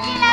Gila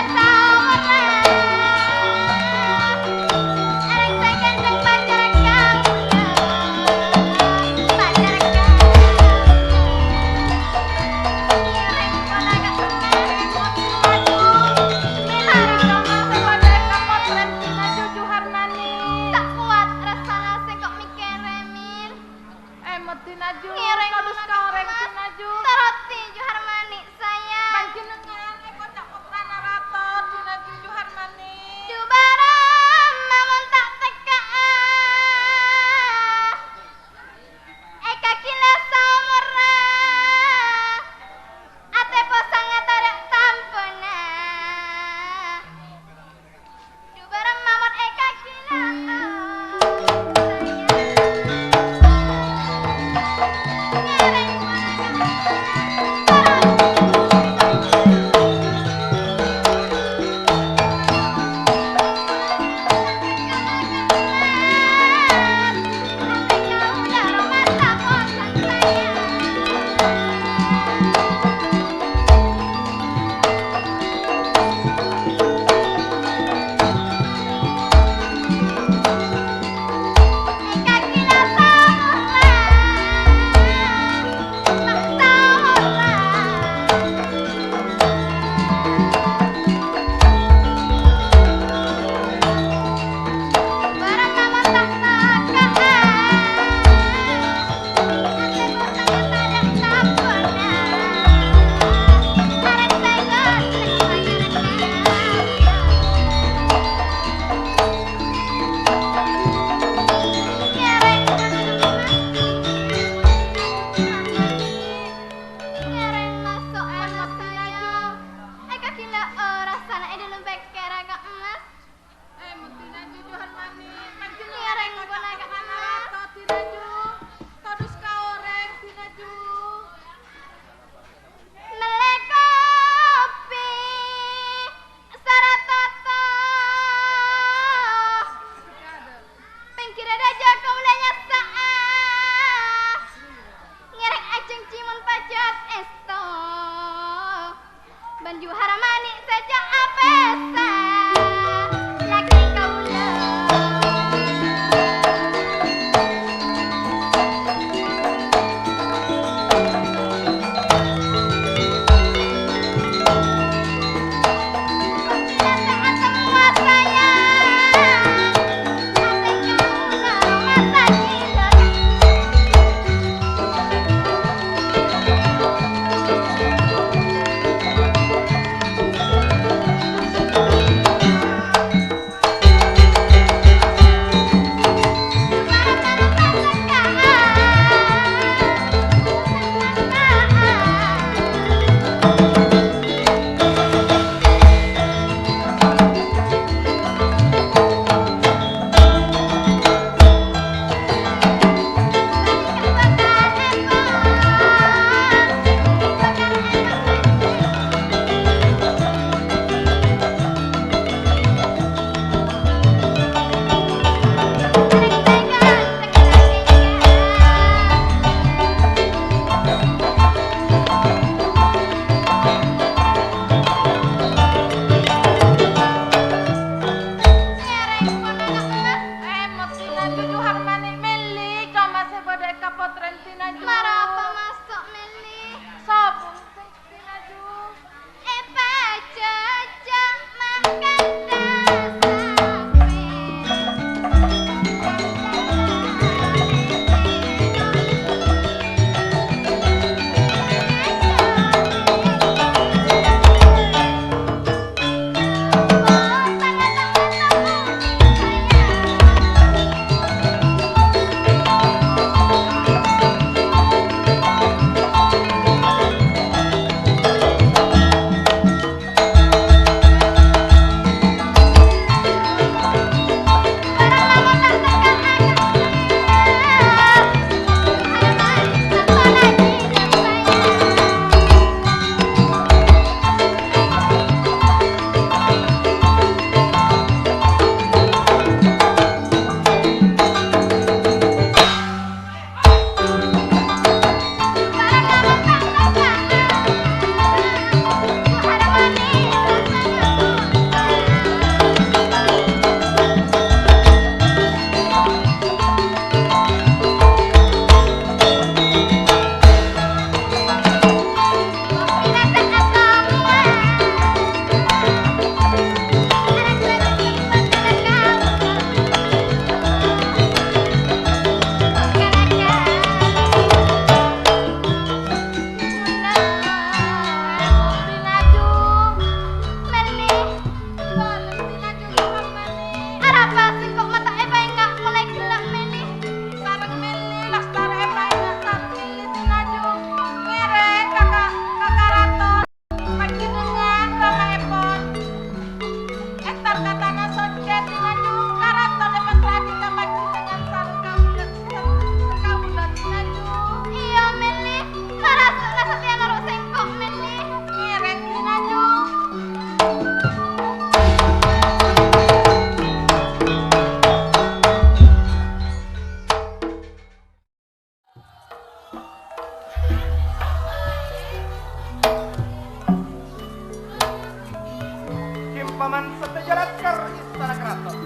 Paman setejalan ker istana keraton.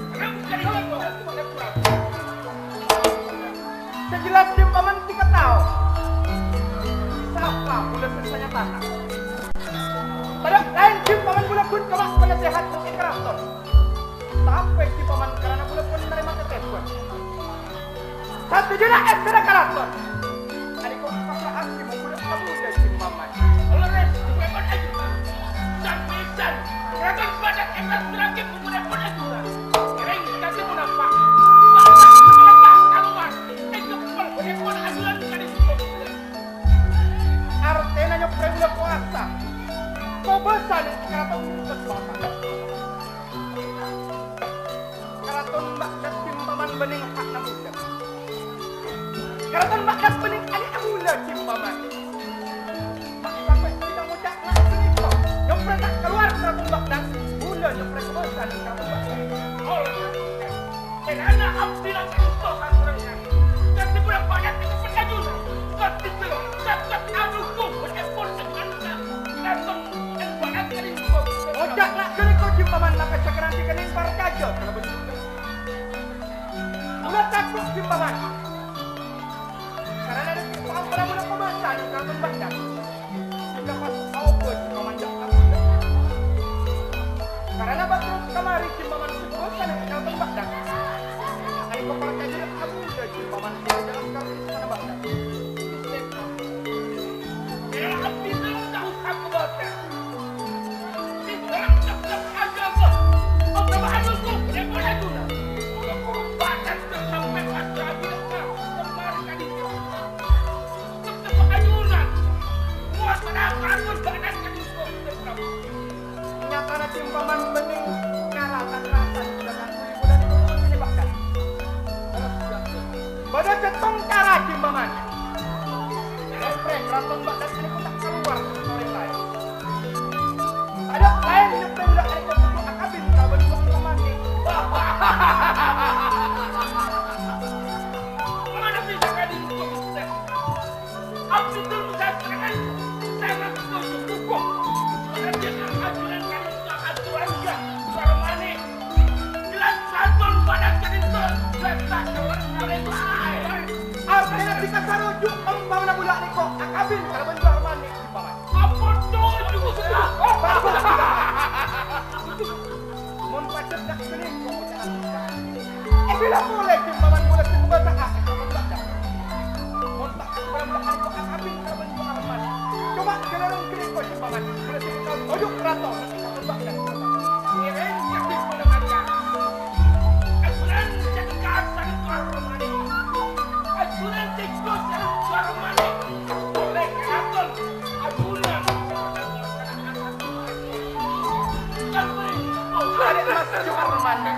Sejelas di paman tidak tahu siapa bulan sesanya tanah. Pada lain di paman bulan pun kemas penasehat bukit keraton. Sampai di paman karena bulan pun menerima ketepuan. Satu jenak istana keraton. Adik kau perasaan di bulan kamu dari di paman. Oleh res di paman aja. Dan pisan. Keraton badak emas berangkit pemuda pada juga. Kering kasih munafak. Badak sebenarnya kaluan. Kepal pun adulan kali sebelum. Artinya nyopre bulan puasa. Kau besar di keraton untuk bapak. Keraton mbak dasim paman bening hak namuda. Keraton mbak das bening alik amula sim paman. Mak sampai kita ngucap nak seniko. Nyopre tak keluar keraton mbak das. Mula nyopre kebesaran di keraton mbak das. Oh, kerana abdi lang itu santurangnya. Kasi bulan banyak itu pengajuan. Kasi telur, tetap aduhku berepon dengan keraton dan banyak kali. Ojak nak kali kau jimpaman nape sekarang dikening para kajo. Kalau begitu. Mula takut jimpaman. Karena ada paham pada mula pembaca di keraton mbak das. Jika pas apa jimpaman jak kamu. Karena batrus kamari jimpaman sebutan di keraton mbak das. Hari kau para kajo kamu sudah jimpaman dalam keraton istana mbak das. Abdi belum tahu aku baca. Di dalam cap-cap agama. Apa bahagianku? Dia boleh guna. Aku batas sampai pada abdi kemarin kali. Tetap ayunan. Muat menangkan badan kali. Nyatanya timpaman bening karatan rasan dengan bulan ini bahkan. Pada cetong cara timpaman. Keraton mbak das ini tak keluar dari lain. Ada lain yang udah ada untuk akabin kawan buat kemana? Mana bisa kali untuk set? Abdi itu bisa sekarang sangat setuju hukum. Kerja ajuran kali itu aturan enggak sarmane. Jelas satu badan kali itu letak keluar dari lain. Artinya bisa sarujuk membawa bulan ini kok akabin kalau menjual mani di paman. Apa tuju? Mun pacet dak sini kok jangan. Bila boleh di paman mulai kebataan paman baca. Mun tak kalau belakang kok akabin kalau menjual mani. Coba gelarung kiri kok di paman. Mulai kau tujuk keraton paman baca. Ireng yang di paman baca. Aturan jadi kasar tuan mani. Ajuran tikus yang suara manik oleh keraton ajuran dan beri ada mas suara manik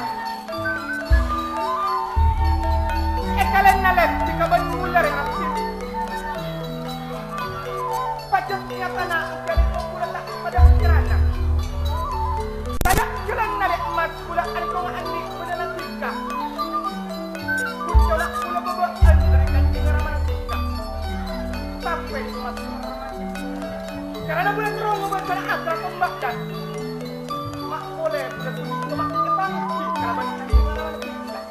kalian nalep jika benular yang aktif pacet niat anak kali kau pula tak pada kirana saya jalan nalep emas pula ada kau andi benar tingkah Coba pula bebaan dari kancing ramah tingkah sampai emas karena bulan terong membaca asal pembak dan mak boleh bulan mak ketangki kalau kancing ramah tingkah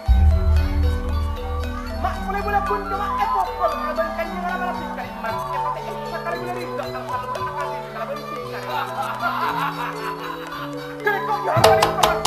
mak boleh bulan pun cuma epokol kalau kancing ramah tingkah emas epokol sekali bulan itu kalau bulan akadis kalau bulan tingkah kekok ya hari emas